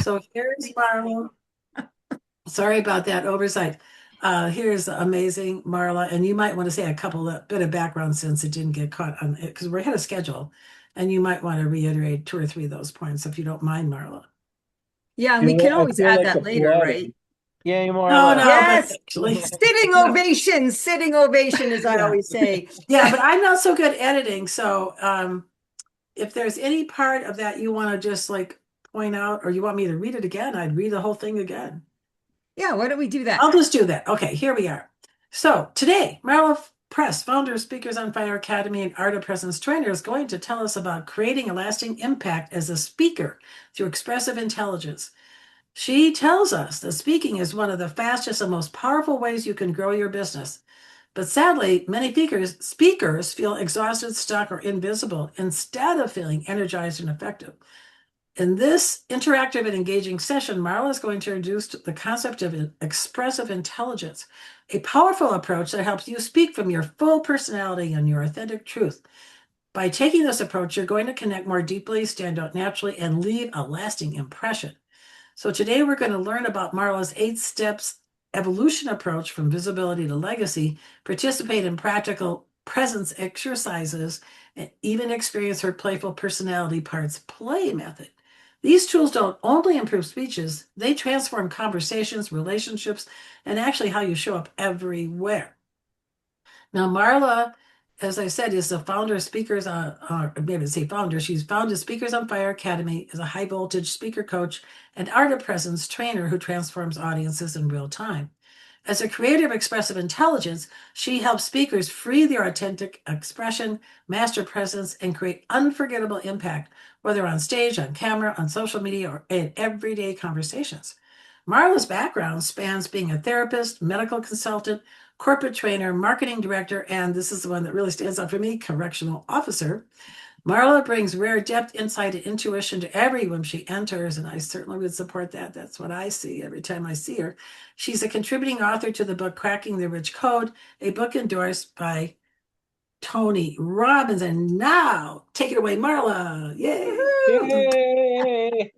So here's Marla. Sorry about that oversight. Here's amazing Marla, and you might want to say a bit of background since it didn't get caught on it because we're ahead of schedule, and you might want to reiterate two or three of those points if you don't mind, Marla. Yeah, and we can I always feel add like that later, right? applauding. Yay, No, Marla. no, but Yes, actually, sitting ovation, as I yeah, always say. yeah, but I'm not so good editing, so if there's any part of that you want to just like point out, or you want me to read it again, I'd read the whole thing again. Yeah, why don't we do that? I'll just do that. Okay, here we are. So today, Marla Press, founder of Speakers on Fire Academy and Art of Presence trainer, is going to tell us about creating a lasting impact as a speaker through expressive intelligence. She tells us that speaking is one of the fastest and most powerful ways you can grow your business. But sadly, many speakers feel exhausted, stuck, or invisible instead of feeling energized and effective. In this interactive and engaging session, Marla is going to introduce the concept of expressive intelligence, a powerful approach that helps you speak from your full personality and your authentic truth. By taking this approach, you're going to connect more deeply, stand out naturally, and leave a lasting impression. So today we're going to learn about Marla's 8 steps evolution approach from visibility to legacy, participate in practical presence exercises, and even experience her playful personality parts play method. These tools don't only improve speeches, they transform conversations, relationships, and actually how you show up everywhere. Now, Marla, as I said, is the founder of Speakers on, maybe say founder, she's founded Speakers on Fire Academy, is a high voltage speaker coach and art of presence trainer who transforms audiences in real time. As a creator of expressive intelligence, she helps speakers free their authentic expression, master presence, and create unforgettable impact, whether on stage, on camera, on social media, or in everyday conversations. Marla's background spans being a therapist, medical consultant, corporate trainer, marketing director, and this is the one that really stands out for me, correctional officer. Marla brings rare depth, insight, and intuition to every room she enters, and I certainly would support that. That's what I see every time I see her. She's a contributing author to the book Cracking the Rich Code, a book endorsed by Tony Robbins. And now, take it away, Marla. Yay. Woohoo! Yay.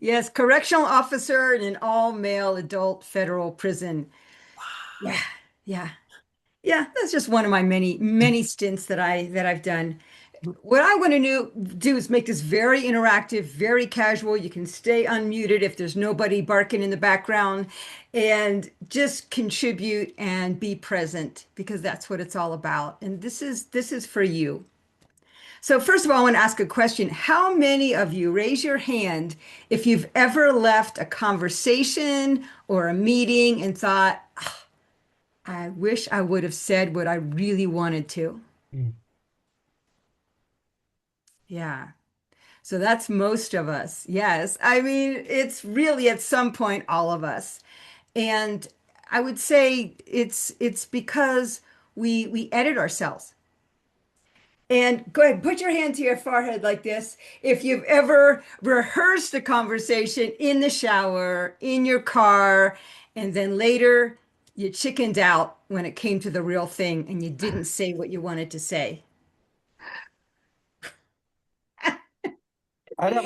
Yes, correctional officer in an all-male adult federal prison. Yeah, yeah, yeah. That's just one of my many, many stints that I've done. What I want to do is make this very interactive, very casual. You can stay unmuted if there's nobody barking in the background, and just contribute and be present because that's what it's all about. And this is for you. So first of all, I want to ask a question. How many of you raise your hand if you've ever left a conversation or a meeting and thought, "Ah, I wish I would have said what I really wanted to." Yeah. So that's most of us. Yes. I mean, it's really at some point all of us. And I would say it's because we edit ourselves. And go ahead, put your hand to your forehead like this. If you've ever rehearsed a conversation in the shower, in your car, and then later you chickened out when it came to the real thing and you didn't say what you wanted to say. I Yeah.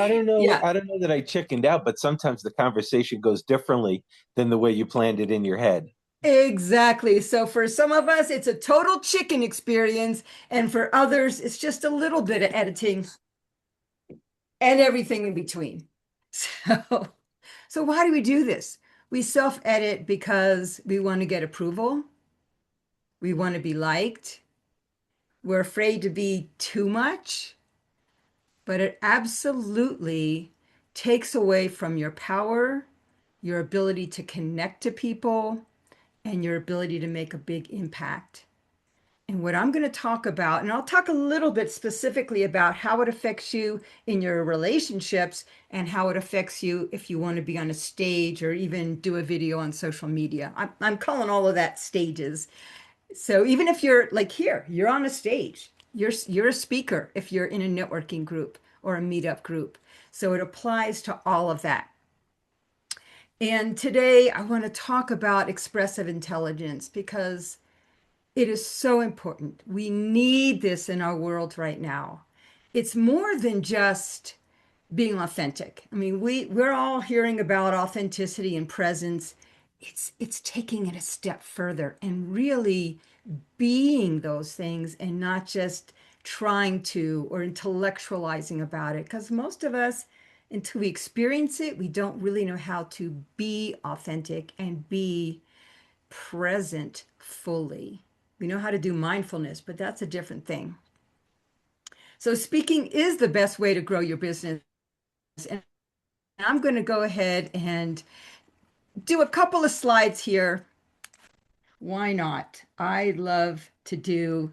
don't know that I chickened out, but sometimes the conversation goes differently than the way you planned it in your head. Exactly. So for some of us, it's a total chicken experience, and for others, it's just a little bit of editing and everything in between. So, so why do we do this? We self-edit because we want to get approval. We want to be liked. We're afraid to be too much, but it absolutely takes away from your power, your ability to connect to people, and your ability to make a big impact. And what I'm going to talk about, and I'll talk a little bit specifically about how it affects you in your relationships and how it affects you if you want to be on a stage or even do a video on social media. I'm calling all of that stages. So even if you're like here, you're on a stage, you're a speaker if you're in a networking group or a meetup group. So it applies to all of that. And today I want to talk about expressive intelligence because it is so important. We need this in our world right now. It's more than just being authentic. I mean, we're all hearing about authenticity and presence. It's taking it a step further and really being those things and not just trying to or intellectualizing about it. Because most of us, until we experience it, we don't really know how to be authentic and be present fully. We know how to do mindfulness, but that's a different thing. So speaking is the best way to grow your business. And I'm going to go ahead and do a couple of slides here. Why not? I love to do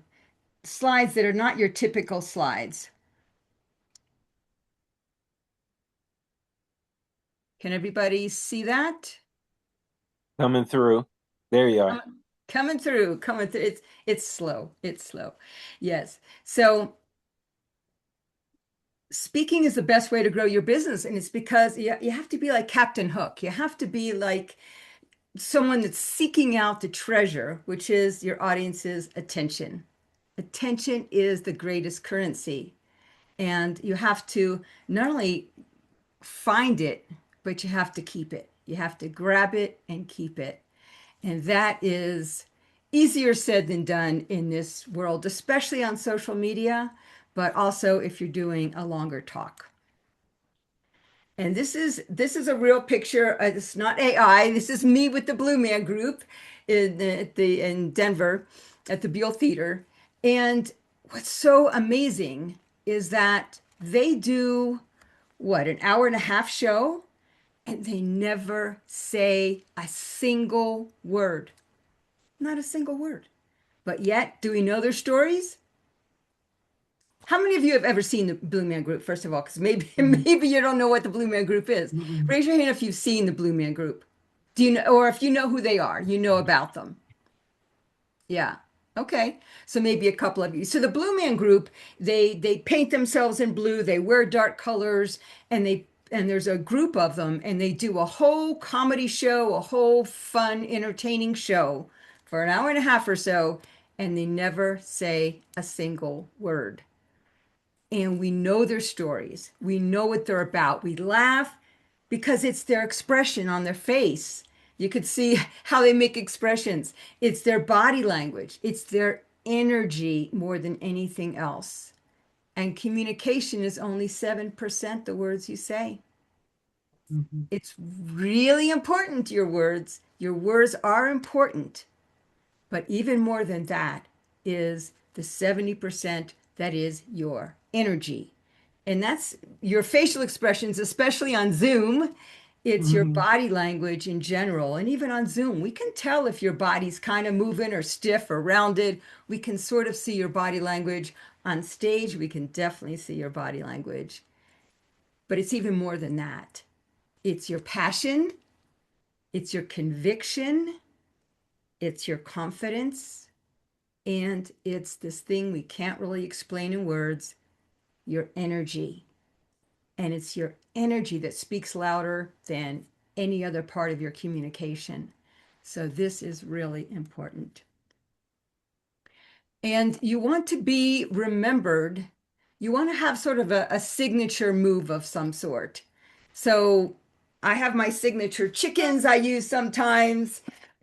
slides that are not your typical slides. Can everybody see that? Coming through. There you are. Coming through, coming through. It's slow. It's slow. Yes. So speaking is the best way to grow your business. And it's because you have to be like Captain Hook. You have to be like someone that's seeking out the treasure, which is your audience's attention. Attention is the greatest currency. And you have to not only find it, but you have to keep it. You have to grab it and keep it. And that is easier said than done in this world, especially on social media, but also if you're doing a longer talk. And this is a real picture. It's not AI. This is me with the Blue Man Group in Denver at the Beale Theater. And what's so amazing is that they do what, an hour and a half show, and they never say a single word. Not a single word. But yet, do we know their stories? How many of you have ever seen the Blue Man Group, first of all? Because maybe Mhm. maybe you don't know what the Blue Man Group is. Mhm. Raise your hand if you've seen the Blue Man Group. Do you know, or if you know who they are, you know about them. Yeah. Okay. So maybe a couple of you. So the Blue Man Group, they paint themselves in blue, they wear dark colors, and there's a group of them, and they do a whole comedy show, a whole fun, entertaining show for an hour and a half or so, and they never say a single word. And we know their stories. We know what they're about. We laugh because it's their expression on their face. You could see how they make expressions. It's their body language, it's their energy more than anything else. And communication is only 7% the words you say. Mhm. It's really important, your words. Your words are important. But even more than that is the 70% that is your energy. And that's your facial expressions, especially on Zoom. It's your Mhm. body language in general. And even on Zoom, we can tell if your body's kind of moving or stiff or rounded. We can sort of see your body language. On stage, we can definitely see your body language. But it's even more than that. It's your passion, it's your conviction, it's your confidence, and it's this thing we can't really explain in words, your energy. And it's your energy that speaks louder than any other part of your communication. So this is really important. And you want to be remembered. You want to have sort of a signature move of some sort. So I have my signature chickens I use sometimes.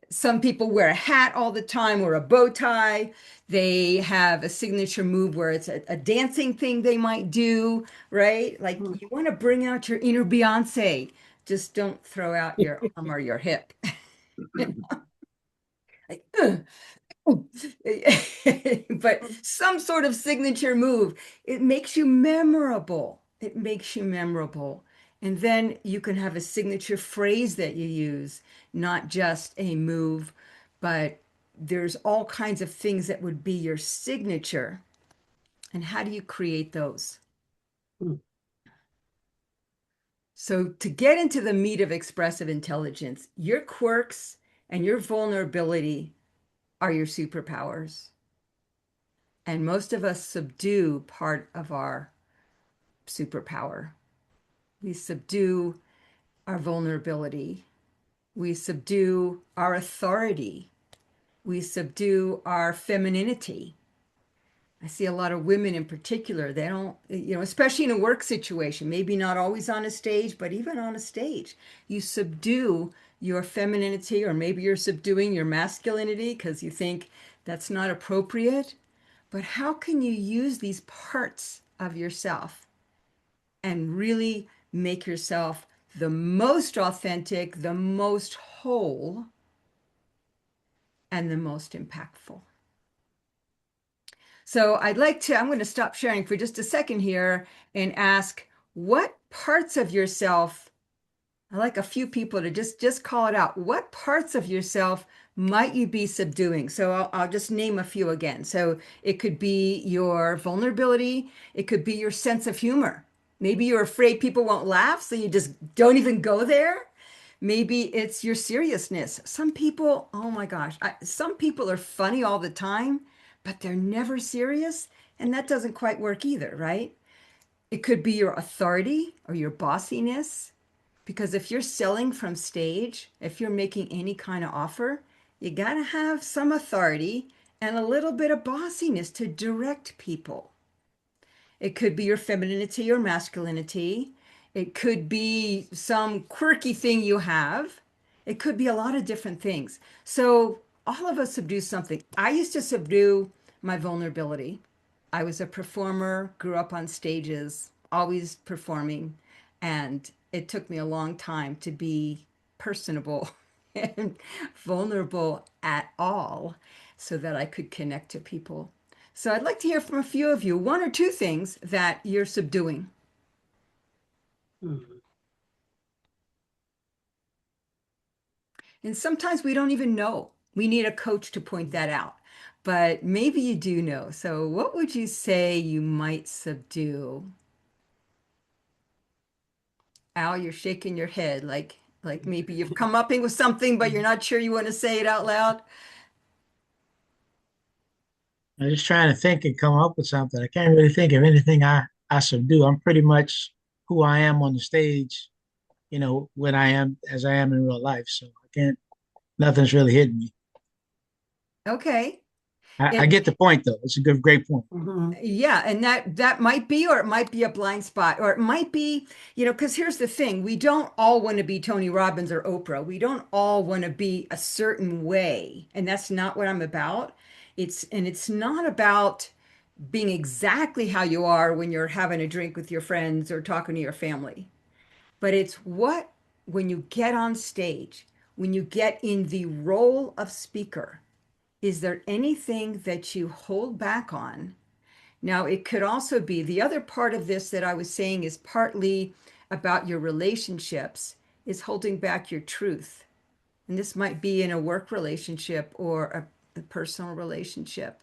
Some people wear a hat all the time or a bow tie. They have a signature move where it's a dancing thing they might do, right? Like Mhm. you want to bring out your inner Beyonce. Just don't throw out your arm or your hip. Like, but some sort of signature move, it makes you memorable. It makes you memorable. And then you can have a signature phrase that you use, not just a move, but there's all kinds of things that would be your signature. And how do you create those? Mhm. So, to get into the meat of expressive intelligence, your quirks and your vulnerability are your superpowers. And most of us subdue part of our superpower. We subdue our vulnerability. We subdue our authority. We subdue our femininity. I see a lot of women in particular, they don't, especially in a work situation, maybe not always on a stage, but even on a stage, you subdue your femininity, or maybe you're subduing your masculinity because you think that's not appropriate. But how can you use these parts of yourself and really make yourself the most authentic, the most whole, and the most impactful? So I'm going to stop sharing for just a second here and ask, what parts of yourself, I like a few people to just call it out. What parts of yourself might you be subduing? So I'll just name a few again. So it could be your vulnerability. It could be your sense of humor. Maybe you're afraid people won't laugh, so you just don't even go there. Maybe it's your seriousness. Some people, oh my gosh, some people are funny all the time, but they're never serious. And that doesn't quite work either, right? It could be your authority or your bossiness. Because if you're selling from stage, if you're making any kind of offer, you got to have some authority and a little bit of bossiness to direct people. It could be your femininity or masculinity. It could be some quirky thing you have. It could be a lot of different things. So all of us subdue something. I used to subdue my vulnerability. I was a performer, grew up on stages, always performing, and it took me a long time to be personable and vulnerable at all so that I could connect to people. So I'd like to hear from a few of you, one or two things that you're subduing. Mhm. And sometimes we don't even know. We need a coach to point that out. But maybe you do know. So what would you say you might subdue? Al, you're shaking your head like maybe you've come up with something, but you're not sure you want to say it out loud. I'm just trying to think and come up with something. I can't really think of anything I subdue. I'm pretty much who I am on the stage, when I am as I am in real life. So I can't, nothing's really hitting me. Okay. I It get the point though. It's a great point. Mhm. Yeah, and that might be, or it might be a blind spot, or it might be, because here's the thing, we don't all want to be Tony Robbins or Oprah. We don't all want to be a certain way, and that's not what I'm about. It's not about being exactly how you are when you're having a drink with your friends or talking to your family. But it's what, when you get on stage, when you get in the role of speaker, is there anything that you hold back on? Now, it could also be the other part of this that I was saying is partly about your relationships, is holding back your truth. And this might be in a work relationship or a personal relationship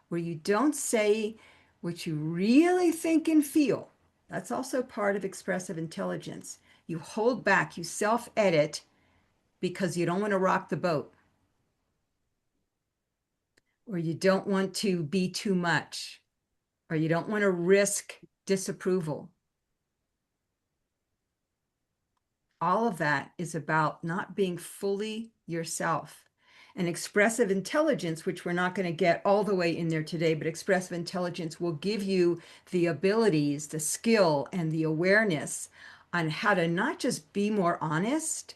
where you don't say what you really think and feel. That's also part of expressive intelligence. You hold back, you self edit because you don't want to rock the boat, or you don't want to be too much, or you don't want to risk disapproval. All of that is about not being fully yourself. And expressive intelligence, which we're not going to get all the way in there today, but expressive intelligence will give you the abilities, the skill, and the awareness on how to not just be more honest,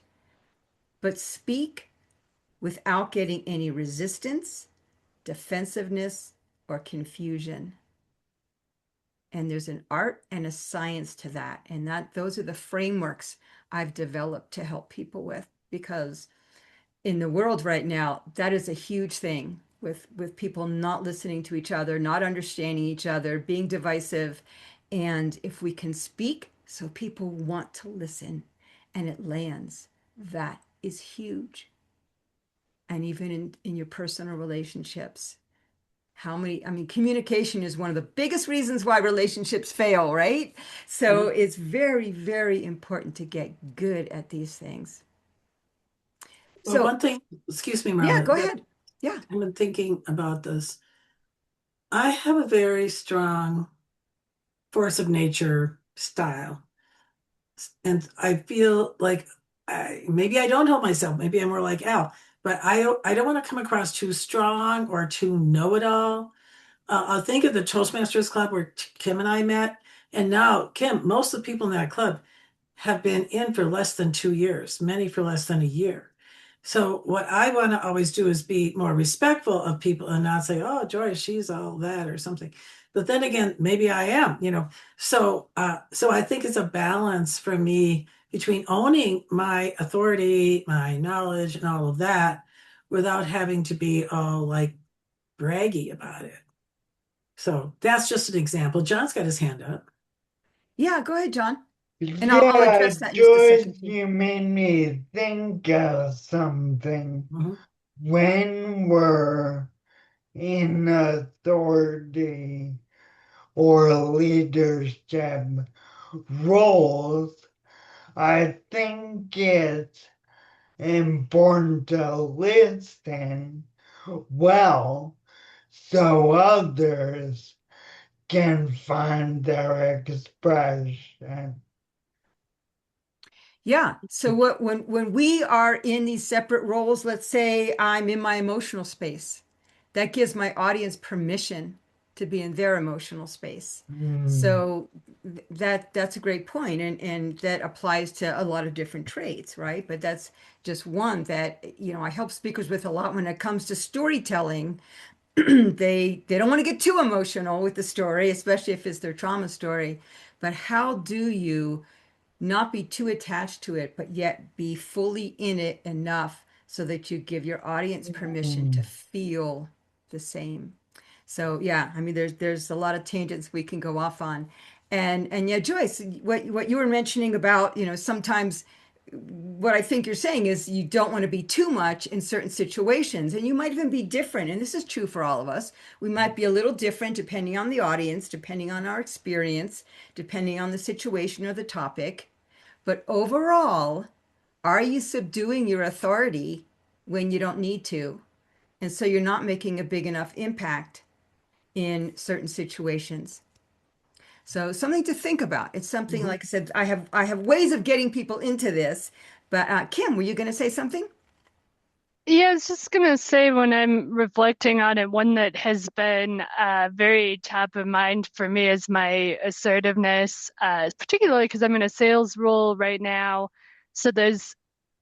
but speak without getting any resistance, defensiveness, or confusion. And there's an art and a science to that. And those are the frameworks I've developed to help people with, because in the world right now, that is a huge thing with people not listening to each other, not understanding each other, being divisive. And if we can speak so people want to listen and it lands, that is huge. And even in your personal relationships, I mean, communication is one of the biggest reasons why relationships fail, right? So Mhm. it's very, very important to get good at these things. Well, So, one thing, excuse me, yeah, Marla, go that ahead. Yeah. I've been thinking about this. I have a very strong force of nature style. And I feel like maybe I don't help myself. Maybe I'm more like Al, but I don't want to come across too strong or too know-it-all. I think of the Toastmasters Club where Kim and I met. And now, Kim, most of the people in that club have been in for less than 2 years, many for less than a year. So what I want to always do is be more respectful of people and not say, "Oh, Joyce, she's all that" or something. But then again, maybe I am. So I think it's a balance for me between owning my authority, my knowledge, and all of that, without having to be all like braggy about it. So that's just an example. John's got his hand up. Yeah, go ahead, John. And I'll Yeah, address that in just a Joyce, second too. you made me think of something. Mhm. When we're in authority or leadership roles, I think it's important to listen well so others can find their expression. Yeah. So when we are in these separate roles, let's say I'm in my emotional space, that gives my audience permission to be in their emotional space. Hmm. So that's a great point, and that applies to a lot of different traits, right? But that's just one that I help speakers with a lot when it comes to storytelling. They don't want to get too emotional with the story, especially if it's their trauma story. But how do you not be too attached to it, but yet be fully in it enough so that you give your audience permission to Hmm. feel the same. So yeah, I mean, there's a lot of tangents we can go off on, and yeah, Joyce, what you were mentioning about sometimes what I think you're saying is you don't want to be too much in certain situations, and you might even be different. And this is true for all of us. We might be a little different depending on the audience, depending on our experience, depending on the situation or the topic. But overall, are you subduing your authority when you don't need to? And so you're not making a big enough impact in certain situations. So something to think about. It's something, Mhm. like I said, I have ways of getting people into this. But Kim, were you going to say something? Yeah, I was just gonna say when I'm reflecting on it, one that has been very top of mind for me is my assertiveness, particularly because I'm in a sales role right now. So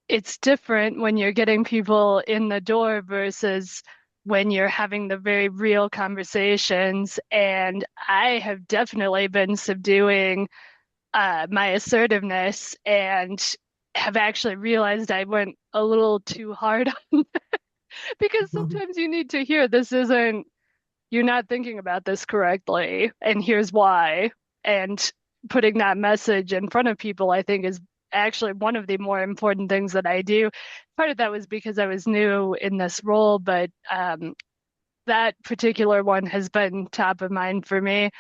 it's different when you're getting people in the door versus when you're having the very real conversations. And I have definitely been subduing my assertiveness and have actually realized I went a little too hard because Mhm. sometimes you need to hear this isn't, you're not thinking about this correctly, and here's why. And putting that message in front of people, I think, is actually one of the more important things that I do. Part of that was because I was new in this role, but that particular one has been top of mind for me.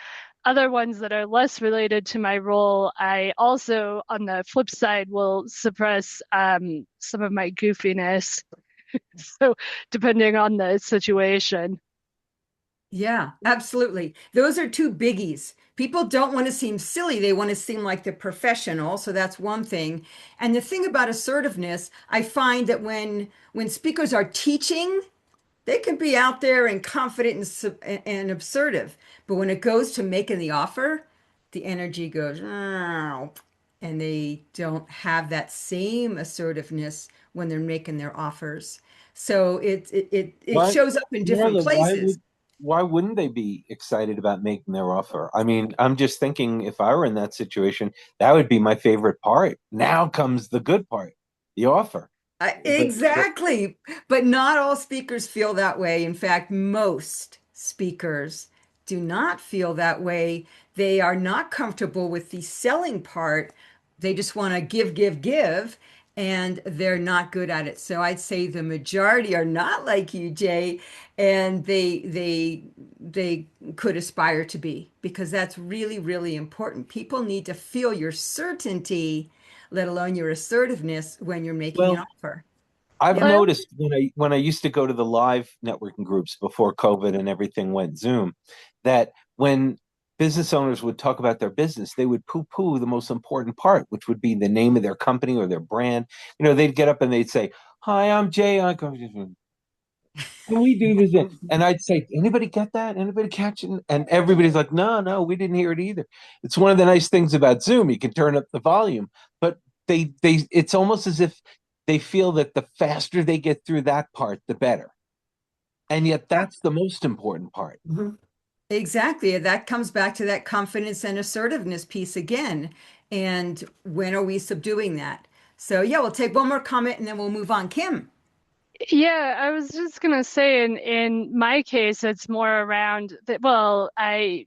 Other ones that are less related to my role, I also, on the flip side, will suppress some of my goofiness. So, depending on the situation. Yeah, absolutely. Those are two biggies. People don't want to seem silly. They want to seem like they're professional. So that's one thing. And the thing about assertiveness, I find that when speakers are teaching, they can be out there and confident and assertive. But when it goes to making the offer, the energy goes, "Meow," and they don't have that same assertiveness when they're making their offers. So it Why, shows up in different Marla, places. why wouldn't they be excited about making their offer? I mean, I'm just thinking if I were in that situation, that would be my favorite part. Now comes the good part, the offer. But Exactly. But not all speakers feel that way. In fact, most speakers do not feel that way. They are not comfortable with the selling part. They just want to give, give, give, and they're not good at it. So I'd say the majority are not like you, Jay, and they could aspire to be because that's really, really important. People need to feel your certainty, let alone your assertiveness when you're making an well, offer. I've Yep. Well, noticed when I used to go to the live networking groups before COVID and everything went Zoom, that when business owners would talk about their business, they would poo-poo the most important part, which would be the name of their company or their brand. They'd get up and they'd say, "Hi, I'm Jay." And we do this, and I'd say, anybody get that? Anybody catch it? And everybody's like, no, no, we didn't hear it either. It's one of the nice things about Zoom. You can turn up the volume, but it's almost as if they feel that the faster they get through that part, the better. And yet that's the most important part. Mhm. Exactly. That comes back to that confidence and assertiveness piece again. And when are we subduing that? So, yeah, we'll take one more comment and then we'll move on. Kim. Yeah, I was just gonna say in my case, it's more around that, well, my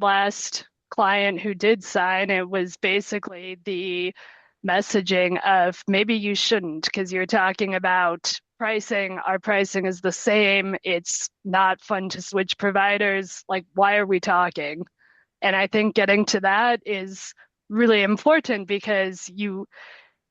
last client who did sign, it was basically the messaging of maybe you shouldn't because you're talking about pricing. Our pricing is the same. It's not fun to switch providers. Like, why are we talking? And I think getting to that is really important because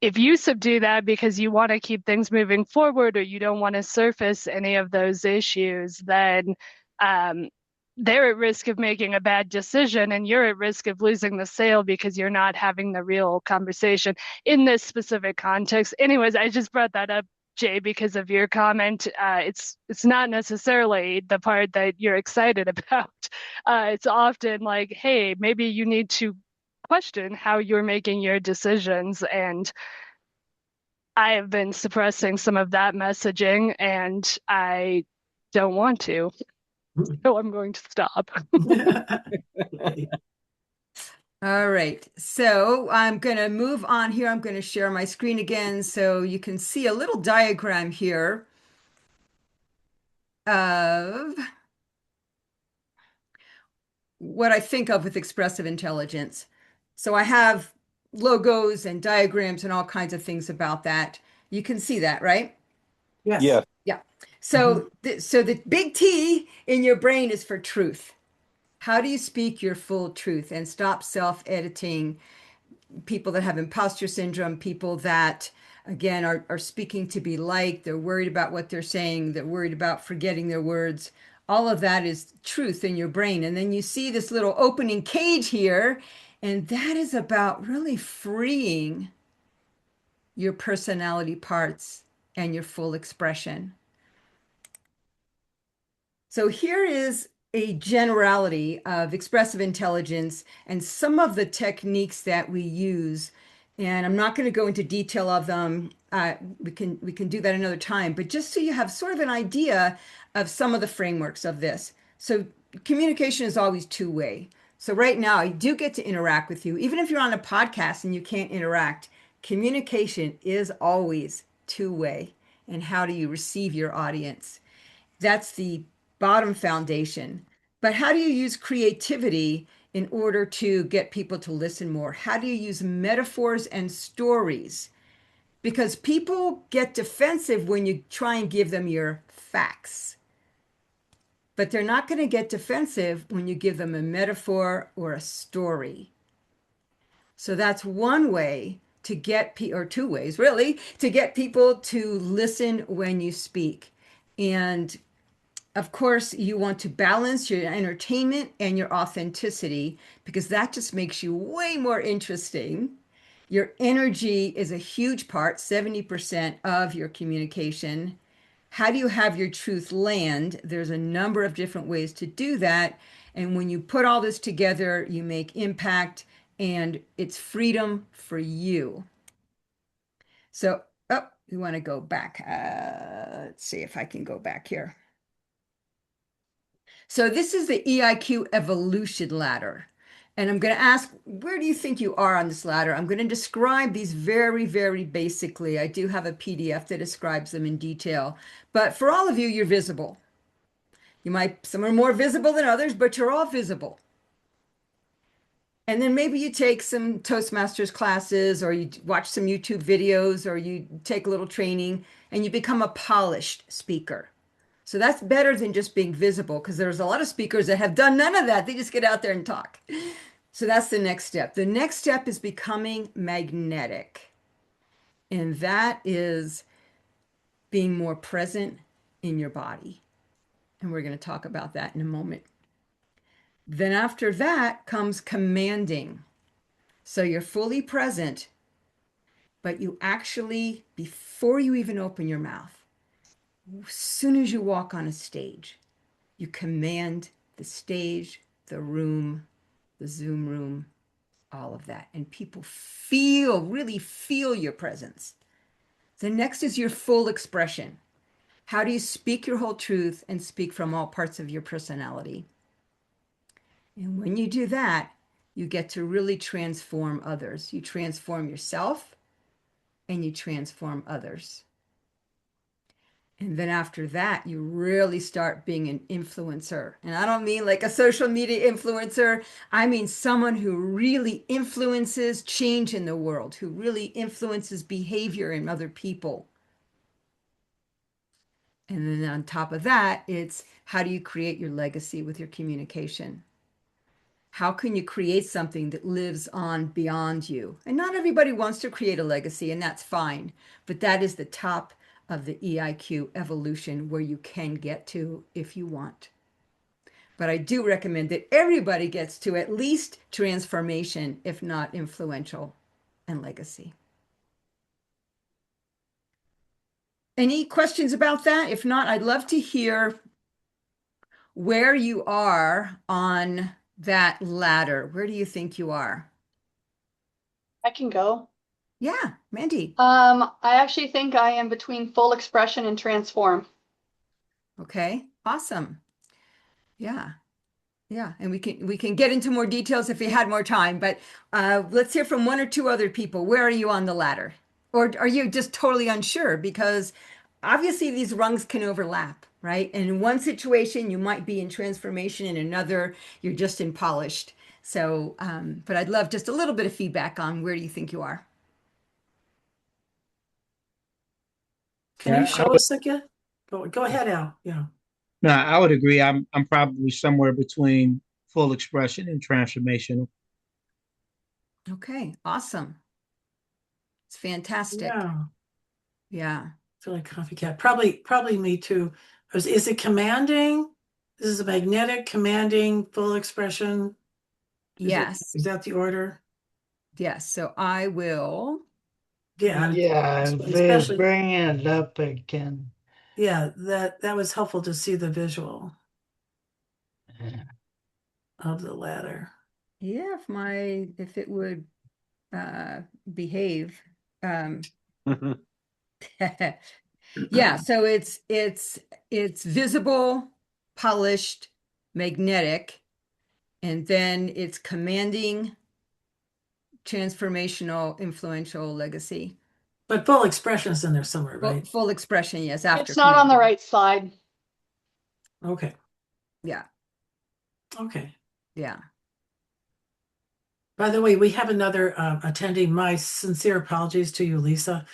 if you subdue that because you want to keep things moving forward or you don't want to surface any of those issues, then um, they're at risk of making a bad decision and you're at risk of losing the sale because you're not having the real conversation in this specific context. Anyways, I just brought that up, Jay, because of your comment. It's not necessarily the part that you're excited about. It's often like, hey, maybe you need to question how you're making your decisions. And I have been suppressing some of that messaging and I don't want to. So I'm going to stop. All right. So I'm going to move on here. I'm going to share my screen again so you can see a little diagram here of what I think of with expressive intelligence. So I have logos and diagrams and all kinds of things about that. You can see that, right? Yes. Yeah. Yeah. Mhm. So the big T in your brain is for truth. How do you speak your full truth and stop self-editing? People that have imposter syndrome, people that again are speaking to be liked, they're worried about what they're saying, they're worried about forgetting their words. All of that is truth in your brain. And then you see this little opening cage here, and that is about really freeing your personality parts and your full expression. So here is a generality of expressive intelligence and some of the techniques that we use. And I'm not going to go into detail of them. We can do that another time, but just so you have sort of an idea of some of the frameworks of this. So communication is always two-way. So right now I do get to interact with you. Even if you're on a podcast and you can't interact, communication is always two-way. And how do you receive your audience? That's the bottom foundation. But how do you use creativity in order to get people to listen more? How do you use metaphors and stories? Because people get defensive when you try and give them your facts, but they're not going to get defensive when you give them a metaphor or a story. So that's one way to get or two ways really to get people to listen when you speak. And of course, you want to balance your entertainment and your authenticity because that just makes you way more interesting. Your energy is a huge part, 70% of your communication. How do you have your truth land? There's a number of different ways to do that. And when you put all this together, you make impact and it's freedom for you. So, oh, we want to go back. Let's see if I can go back here. So this is the EIQ evolution ladder. And I'm going to ask, where do you think you are on this ladder? I'm going to describe these very, very basically. I do have a PDF that describes them in detail. But for all of you, you're visible. Some are more visible than others, but you're all visible. And then maybe you take some Toastmasters classes or you watch some YouTube videos or you take a little training and you become a polished speaker. So that's better than just being visible because there's a lot of speakers that have done none of that. They just get out there and talk. So that's the next step. The next step is becoming magnetic. And that is being more present in your body. And we're going to talk about that in a moment. Then after that comes commanding. So you're fully present, but you actually, before you even open your mouth, as soon as you walk on a stage, you command the stage, the room, the Zoom room, all of that. And people really feel your presence. The next is your full expression. How do you speak your whole truth and speak from all parts of your personality? And when you do that, you get to really transform others. You transform yourself and you transform others. And then after that, you really start being an influencer. And I don't mean like a social media influencer. I mean someone who really influences change in the world, who really influences behavior in other people. And then on top of that, it's how do you create your legacy with your communication? How can you create something that lives on beyond you? And not everybody wants to create a legacy, and that's fine. But that is the top of the EIQ evolution where you can get to if you want. But I do recommend that everybody gets to at least transformation, if not influential and legacy. Any questions about that? If not, I'd love to hear where you are on that ladder. Where do you think you are? I can go. Yeah, Mandy. I actually think I am between full expression and transform. Okay, awesome. Yeah. Yeah, and we can get into more details if we had more time, but let's hear from one or two other people. Where are you on the ladder? Or are you just totally unsure? Because obviously these rungs can overlap, right? And in one situation, you might be in transformation, in another, you're just in polished. So, but I'd love just a little bit of feedback on where do you think you are? Can you Yeah, show us again? Go ahead, Al. Yeah. no, I would agree. I'm probably somewhere between full expression and transformational. Okay, awesome. It's fantastic. Yeah. Yeah. Feel like copycat. Probably me too. Is it commanding? This is a magnetic, commanding, full expression. Yes. Is that the order? Yes. So I will. Yeah. Yeah, they Especially, bring it up again. yeah, that was helpful to see the visual of the ladder. Yeah, if it would behave. Yeah, so it's visible, polished, magnetic, and then it's commanding, transformational, influential, legacy. But full expression is in there somewhere, right? Full expression, yes, after It's not on the commanding. right side. Okay. Yeah, Okay. yeah. By the way, we have another attendee. My sincere apologies to you, Lisa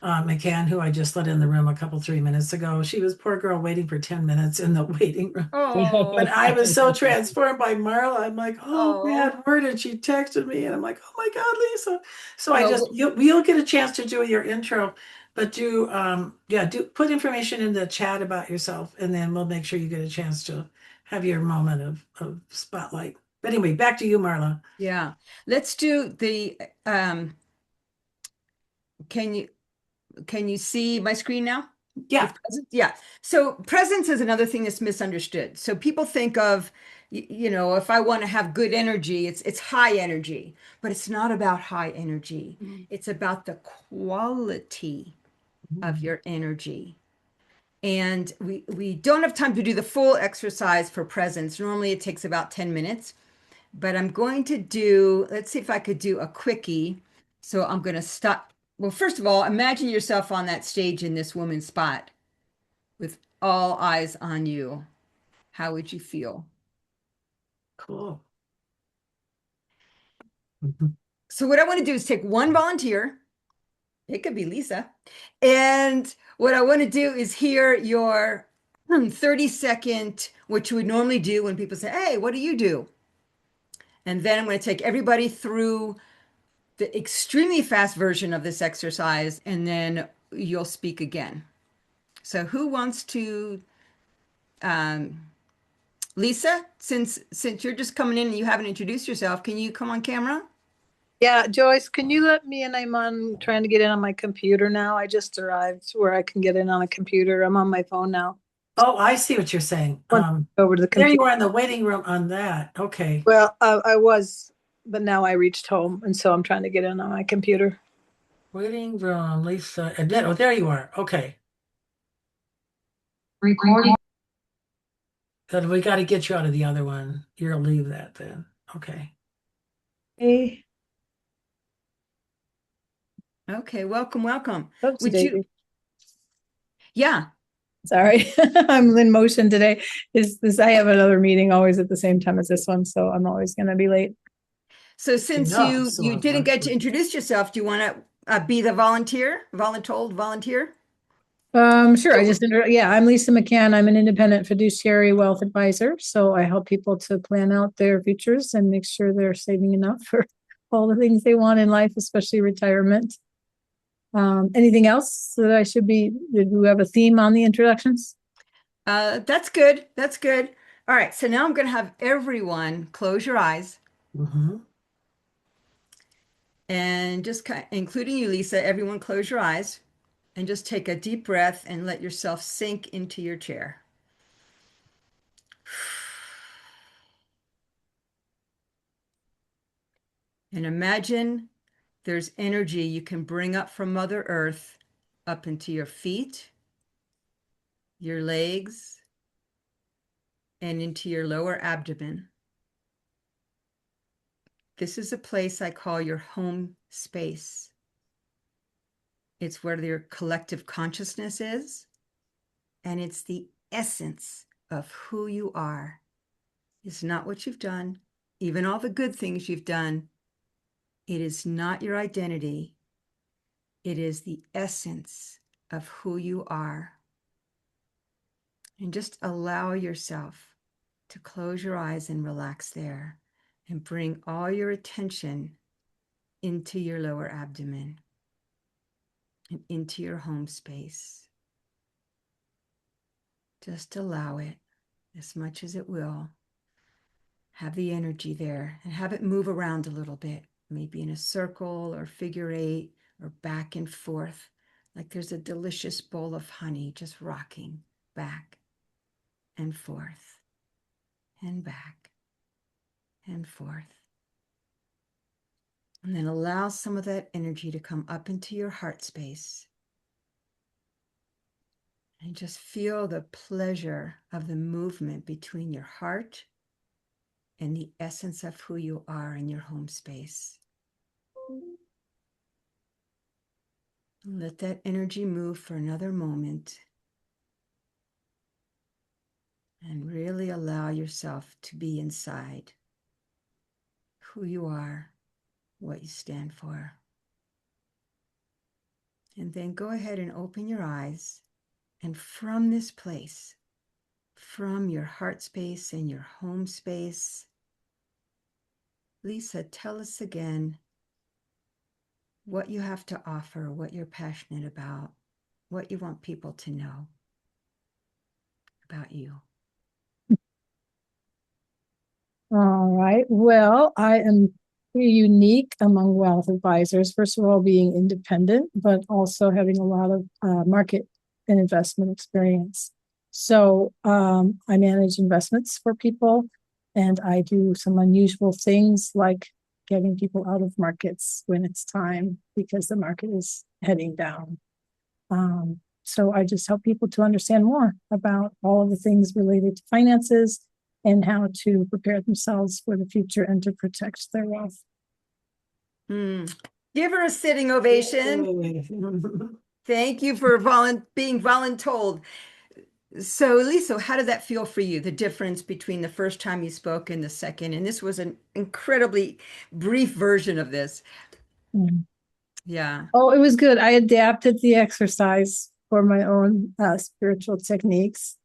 McCann, who I just let in the room 3 minutes ago. She was poor girl waiting for 10 minutes in the waiting room. Oh, But I was so transformed by Marla. I'm like, oh, oh, bad word. And she texted me, and I'm like, oh my God, Lisa. So I well, just, you'll get a chance to do your intro, but do put information in the chat about yourself, and then we'll make sure you get a chance to have your moment of spotlight. But anyway, back to you, Marla. yeah. Let's do the can you see my screen now? Yeah. Yeah. So presence is another thing that's misunderstood. So people think of, if I want to have good energy, it's high energy, but it's not about high energy. It's about the quality of your energy. And we don't have time to do the full exercise for presence. Normally it takes about 10 minutes, but I'm going to let's see if I could do a quickie. So I'm going to stop. Well, first of all, imagine yourself on that stage in this woman's spot with all eyes on you. How would you feel? Cool. So what I want to do is take one volunteer. It could be Lisa. And what I want to do is hear your 30-second, what you would normally do when people say, hey, what do you do? And then I'm going to take everybody through the extremely fast version of this exercise, and then you'll speak again. So who wants to, Lisa, since you're just coming in and you haven't introduced yourself, can you come on camera? Yeah, Joyce, can you let me in? I'm trying to get in on my computer now. I just arrived where I can get in on a computer. I'm on my phone now. Oh, I see what you're saying. Over to the There computer. you are in the waiting room on that. Okay. Well, I was, but now I reached home, and so I'm trying to get in on my computer. Waiting room, Lisa. Oh, there you are. Okay. Recording. Then we got to get you out of the other one. You'll leave that then. Okay. Hey, Okay, welcome. oops, Would you? Daisy. Yeah. Sorry, I'm in motion today. Is this? I have another meeting always at the same time as this one, so I'm always going to be late. So since No, you didn't get to introduce yourself, do you want to be the volunteer? Volunteer? Sure. Yeah, I'm Lisa McCann. I'm an independent fiduciary wealth advisor. So I help people to plan out their futures and make sure they're saving enough for all the things they want in life, especially retirement. Anything else that I should be? Did we have a theme on the introductions? That's good. That's good. All right. So now I'm going to have everyone close your eyes. Mm-hmm. And just including you, Lisa, everyone close your eyes and just take a deep breath and let yourself sink into your chair. And imagine there's energy you can bring up from Mother Earth up into your feet, your legs, and into your lower abdomen. This is a place I call your home space. It's where your collective consciousness is, and it's the essence of who you are. It's not what you've done, even all the good things you've done. It is not your identity. It is the essence of who you are. And just allow yourself to close your eyes and relax there and bring all your attention into your lower abdomen and into your home space. Just allow it as much as it will. Have the energy there and have it move around a little bit, maybe in a circle or figure eight or back and forth, like there's a delicious bowl of honey just rocking back and forth and back and forth. And then allow some of that energy to come up into your heart space. And just feel the pleasure of the movement between your heart and the essence of who you are in your home space. Let that energy move for another moment. And really allow yourself to be inside who you are, what you stand for. And then go ahead and open your eyes. And from this place, from your heart space and your home space, Lisa, tell us again what you have to offer, what you're passionate about, what you want people to know about you. All right. Well, I am pretty unique among wealth advisors. First of all, being independent, but also having a lot of market and investment experience. So I manage investments for people, and I do some unusual things like getting people out of markets when it's time because the market is heading down. So I just help people to understand more about all of the things related to finances and how to prepare themselves for the future and to protect their wealth. Give her a sitting ovation. Thank you for being voluntold. So, Lisa, how did that feel for you? The difference between the first time you spoke and the second, and this was an incredibly brief version of this. Yeah. Oh, it was good. I adapted the exercise for my own spiritual techniques.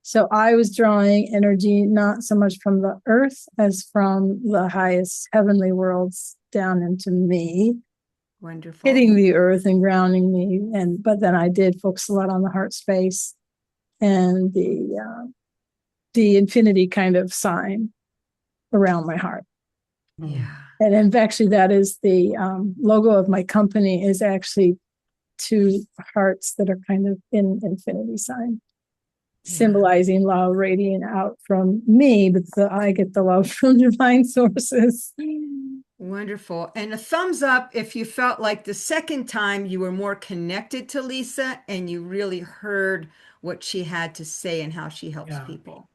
So I was drawing energy not so much from the earth as from the highest heavenly worlds down into me. Wonderful. Hitting the earth and grounding me. But then I did focus a lot on the heart space and the infinity kind of sign around my heart. Yeah. And actually, that is the logo of my company, is actually two hearts that are kind of in infinity sign, symbolizing love radiating out from me, but I get the love from divine sources. Wonderful. And a thumbs up if you felt like the second time you were more connected to Lisa and you really heard what she had to say and how she helps Yeah. people.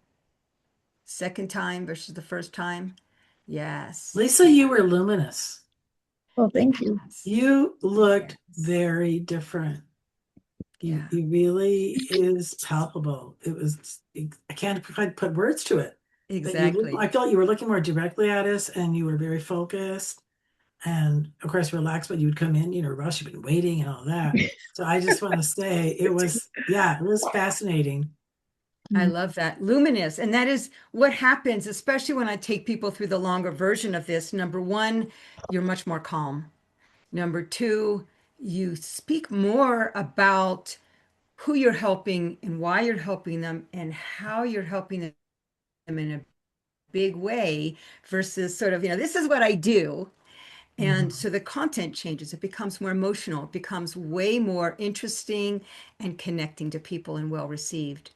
Second time versus the first time. Yes. Lisa, you were luminous. Well, thank you. You looked Yes. very different. Yeah. You really is palpable. It was, I can't quite put words to it. But Exactly. I felt you were looking more directly at us and you were very focused and of course relaxed, but you would come in, rush, you've been waiting and all that. So I just want to say it was fascinating. I love that. Luminous. And that is what happens, especially when I take people through the longer version of this. Number one, you're much more calm. Number two, you speak more about who you're helping and why you're helping them and how you're helping them in a big way versus sort of, this is what I do. And so the content changes. It becomes more emotional. It becomes way more interesting and connecting to people and well received.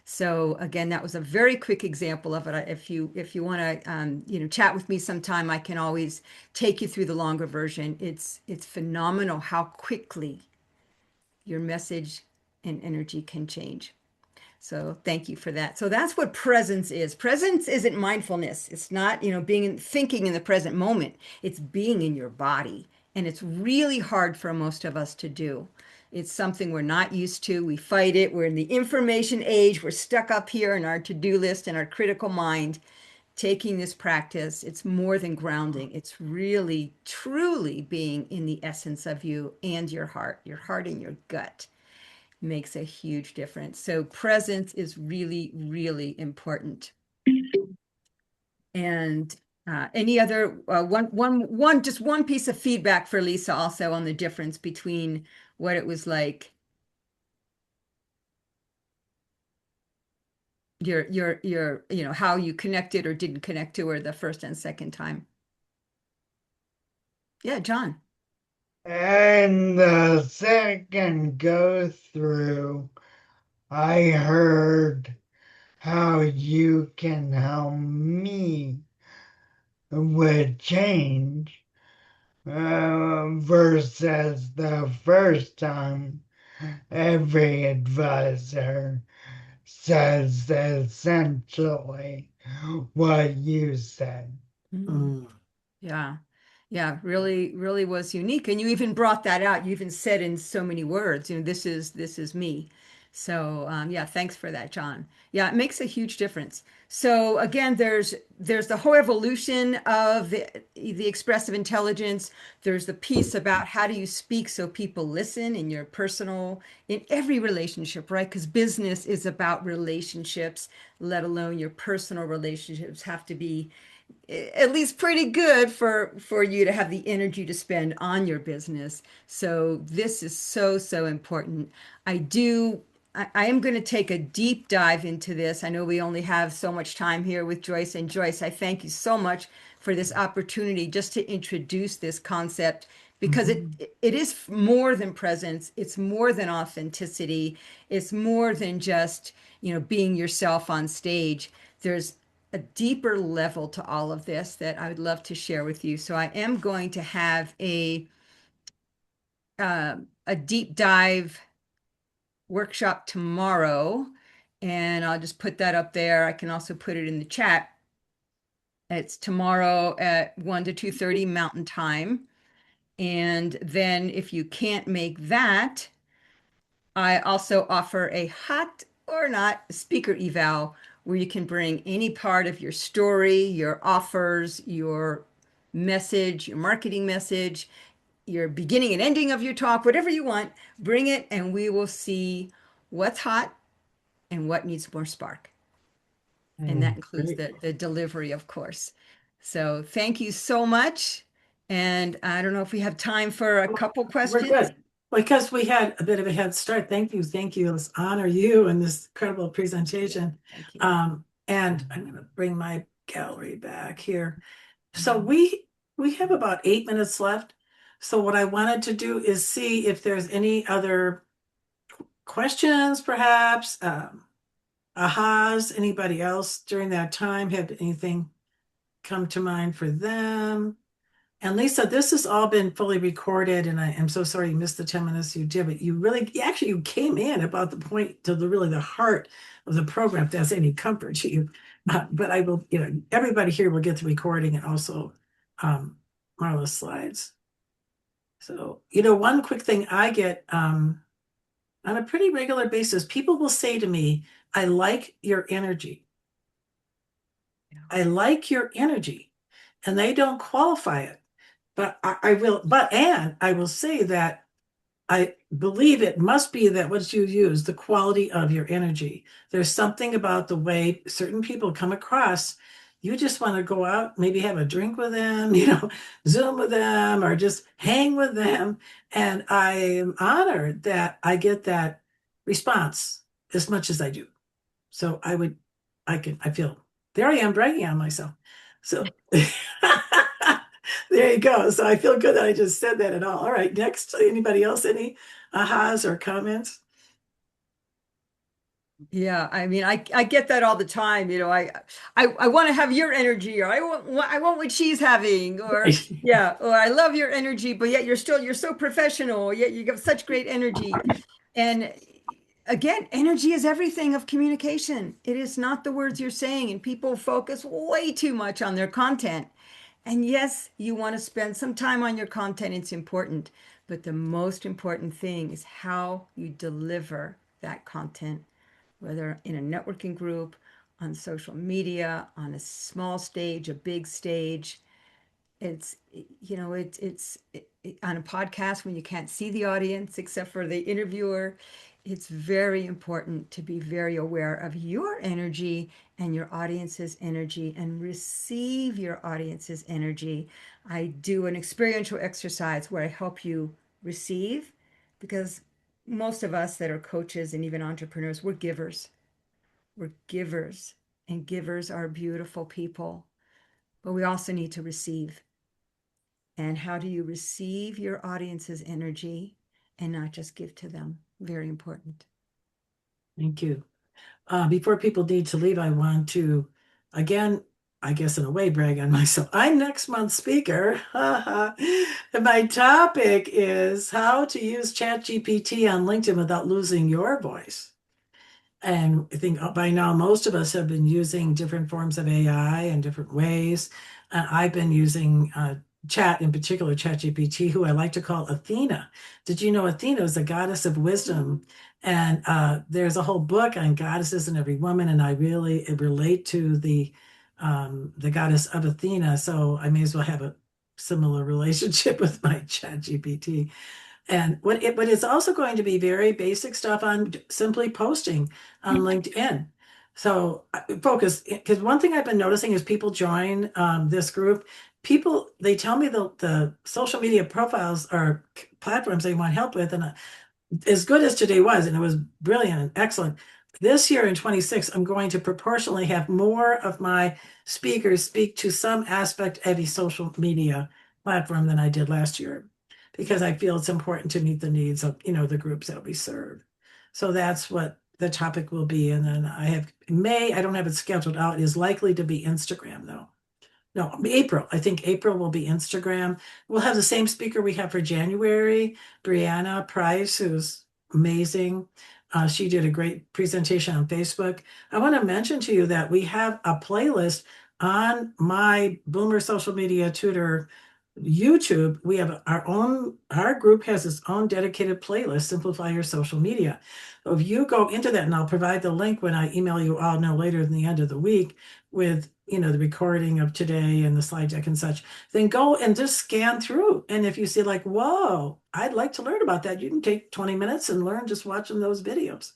So again, that was a very quick example of it. If you want to chat with me sometime, I can always take you through the longer version. It's phenomenal how quickly your message and energy can change. So thank you for that. So that's what presence is. Presence isn't mindfulness. It's not, thinking in the present moment. It's being in your body. And it's really hard for most of us to do. It's something we're not used to. We fight it. We're in the information age. We're stuck up here in our to-do list and our critical mind. Taking this practice, it's more than grounding. It's really, truly being in the essence of you and your heart and your gut makes a huge difference. So presence is really, really important. And any other just one piece of feedback for Lisa also on the difference between what it was like how you connected or didn't connect to her the first and second time. Yeah, John. And the second go through, I heard how you can help me with change versus the first time every advisor says essentially what you said. Mm. Yeah. Yeah, really, really was unique. And you even brought that out. You even said in so many words, this is me. So yeah, thanks for that, John. Yeah, it makes a huge difference. So again, there's the whole evolution of the expressive intelligence. There's the piece about how do you speak so people listen in your personal, in every relationship, right? Because business is about relationships, let alone your personal relationships have to be at least pretty good for you to have the energy to spend on your business. So this is so important. I am going to take a deep dive into this. I know we only have so much time here with Joyce, and Joyce, I thank you so much for this opportunity just to introduce this concept because it is more than presence. It's more than authenticity. It's more than just, being yourself on stage. There's a deeper level to all of this that I would love to share with you. So I am going to have a deep dive workshop tomorrow, and I'll just put that up there. I can also put it in the chat. It's tomorrow at 1 to 2:30 Mountain Time. And then if you can't make that, I also offer a hot or not speaker eval where you can bring any part of your story, your offers, your message, your marketing message, your beginning and ending of your talk, whatever you want, bring it and we will see what's hot and what needs more spark. And that includes the delivery, of course. So thank you so much. And I don't know if we have time for a couple questions. We're good. Because we had a bit of a head start. Thank you. Let's honor you in this incredible presentation. Thank you. And I'm going to bring my gallery back here. So we We have about 8 minutes left. So what I wanted to do is see if there's any other questions, perhaps, ahas, anybody else during that time have anything come to mind for them? And Lisa, this has all been fully recorded, and I am so sorry you missed the 10 minutes you did, but you really, actually, you came in about the point to really the heart of the program, if that's any comfort to you. But I will, everybody here will get the recording and also Marla's slides. So, one quick thing I get on a pretty regular basis, people will say to me, I like your energy. I like your energy. And they don't qualify it. But I will say that I believe it must be that what you use, the quality of your energy. There's something about the way certain people come across. You just want to go out, maybe have a drink with them, Zoom with them, or just hang with them. And I am honored that I get that response as much as I do. So I feel there I am bragging on myself. So there you go. So I feel good that I just said that at all. All right, next, anybody else, any ahas or comments? Yeah, I mean, I get that all the time. I want to have your energy, or I want what she's having, or yeah, or I love your energy, but yet you're so professional, yet you have such great energy. And again, energy is everything of communication. It is not the words you're saying, and people focus way too much on their content. And yes, you want to spend some time on your content, it's important, but the most important thing is how you deliver that content, whether in a networking group, on social media, on a small stage, a big stage. It's on a podcast when you can't see the audience except for the interviewer. It's very important to be very aware of your energy and your audience's energy and receive your audience's energy. I do an experiential exercise where I help you receive, because most of us that are coaches and even entrepreneurs, we're givers. We're givers, and givers are beautiful people, but we also need to receive. And how do you receive your audience's energy and not just give to them? Very important. Thank you. Before people need to leave, I want to, again, I guess in a way, brag on myself. I'm next month's speaker. And my topic is how to use ChatGPT on LinkedIn without losing your voice. And I think by now, most of us have been using different forms of AI in different ways. I've been using chat, in particular, ChatGPT, who I like to call Athena. Did you know Athena is a goddess of wisdom? And there's a whole book on goddesses and every woman, and I really relate to the goddess of Athena. So I may as well have a similar relationship with my ChatGPT. And but it's also going to be very basic stuff on simply posting on LinkedIn. So focus, because one thing I've been noticing is people join this group. People, they tell me the social media profiles or platforms they want help with, and as good as today was, and it was brilliant and excellent. This year in 26, I'm going to proportionally have more of my speakers speak to some aspect of a social media platform than I did last year, because I feel it's important to meet the needs of, the groups that we serve. So that's what the topic will be. And then I don't have it scheduled out. It is likely to be Instagram though. No, April. I think April will be Instagram. We'll have the same speaker we have for January, Brianna Price, who's amazing. She did a great presentation on Facebook. I want to mention to you that we have a playlist on my Boomer Social Media Tutor YouTube. We have our group has its own dedicated playlist, Simplify Your Social Media. So if you go into that, and I'll provide the link when I email you all no later than the end of the week with, the recording of today and the slide deck and such, then go and just scan through. And if you see like, whoa, I'd like to learn about that, you can take 20 minutes and learn just watching those videos.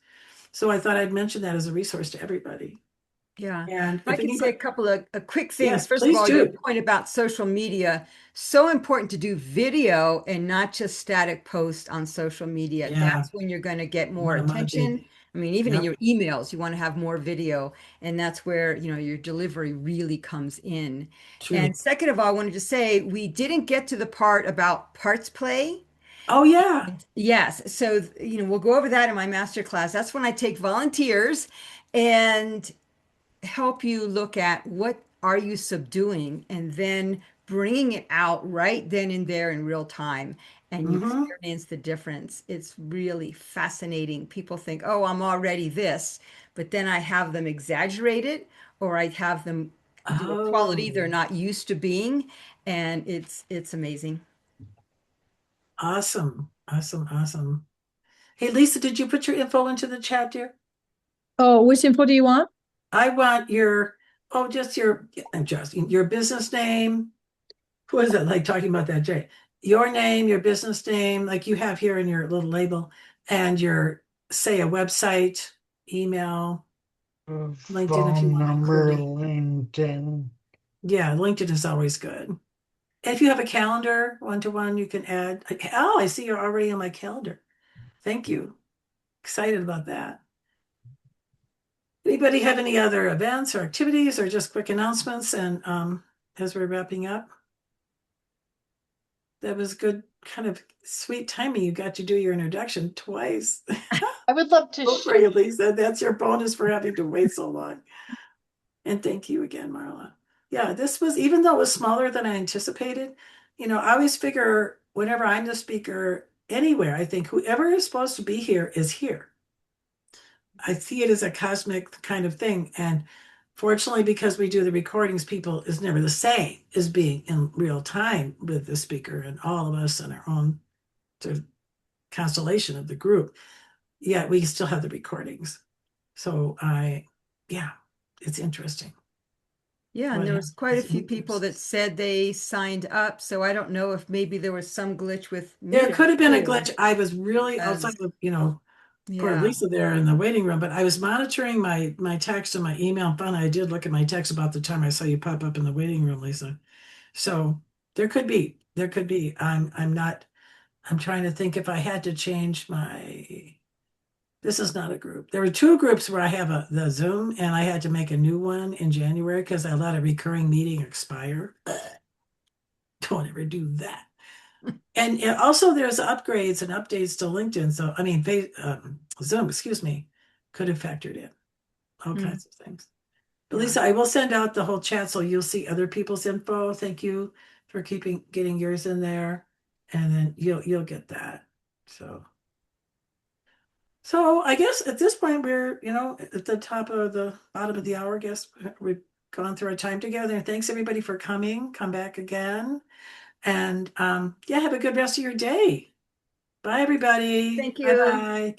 So I thought I'd mention that as a resource to everybody. Yeah. And I if can say a couple of quick things. Yes, First of please all, your do. point about social media, so important to do video and not just static posts on social media. Yeah, That's when you're going to get more one of my attention. big, I mean, even in Yep. your emails, you want to have more video, and that's where, your delivery really comes in. True. And second of all, I wanted to say we didn't get to the part about parts play. Oh yeah. Yes. So, we'll go over that in my master class. That's when I take volunteers and help you look at what are you subduing and then bringing it out right then and there in real time, and you Mm-hmm. experience the difference. It's really fascinating. People think, oh, I'm already this, but then I have them exaggerate it, or I have them do a quality they're Oh, not used to being, and it's amazing. awesome. Awesome. Awesome. Hey, Lisa, did you put your info into the chat, dear? Oh, which info do you want? I want your, oh, just your business name. Who is it? Like talking about that, Jay? Your name, your business name, like you have here in your little label, and your, say, a website, email, LinkedIn if you Phone want to include number, it. LinkedIn. Yeah, LinkedIn is always good. If you have a calendar, one-to-one, you can add. Oh, I see you're already on my calendar. Thank you. Excited about that. Anybody have any other events or activities or just quick announcements? And as we're wrapping up, that was good, kind of sweet timing. You got to do your introduction twice. I would love to Go for you, Lisa. That's your bonus for having to wait so long. And thank you again, Marla. Yeah, this was, even though it was smaller than I anticipated, I always figure whenever I'm the speaker anywhere, I think whoever is supposed to be here is here. I see it as a cosmic kind of thing. And fortunately, because we do the recordings, people is never the same as being in real time with the speaker and all of us in our own sort of constellation of the group. Yet we still have the recordings. So yeah, it's interesting. Yeah, and What there was quite a few people happens. that said they signed up, so I don't know if maybe there was some glitch with There meeting could have been a too. glitch. I was really outside As of, poor yeah. Lisa there in the waiting room, but I was monitoring my text and my email. Fun, I did look at my text about the time I saw you pop up in the waiting room, Lisa. So there could be. I'm not. I'm trying to think if I had to change my. This is not a group. There were two groups where I have the Zoom, and I had to make a new one in January because I let a recurring meeting expire. Don't ever do that. And also, there's upgrades and updates to LinkedIn. So, I mean, Zoom, excuse me, could have factored in all Mm, kinds of things. But yeah. Lisa, I will send out the whole chat so you'll see other people's info. Thank you for getting yours in there, and then you'll get that. So I guess at this point we're at the top of the bottom of the hour. I guess we've gone through our time together. Thanks everybody for coming. Come back again, and yeah, have a good rest of your day. Bye, everybody. Thank Bye you. bye.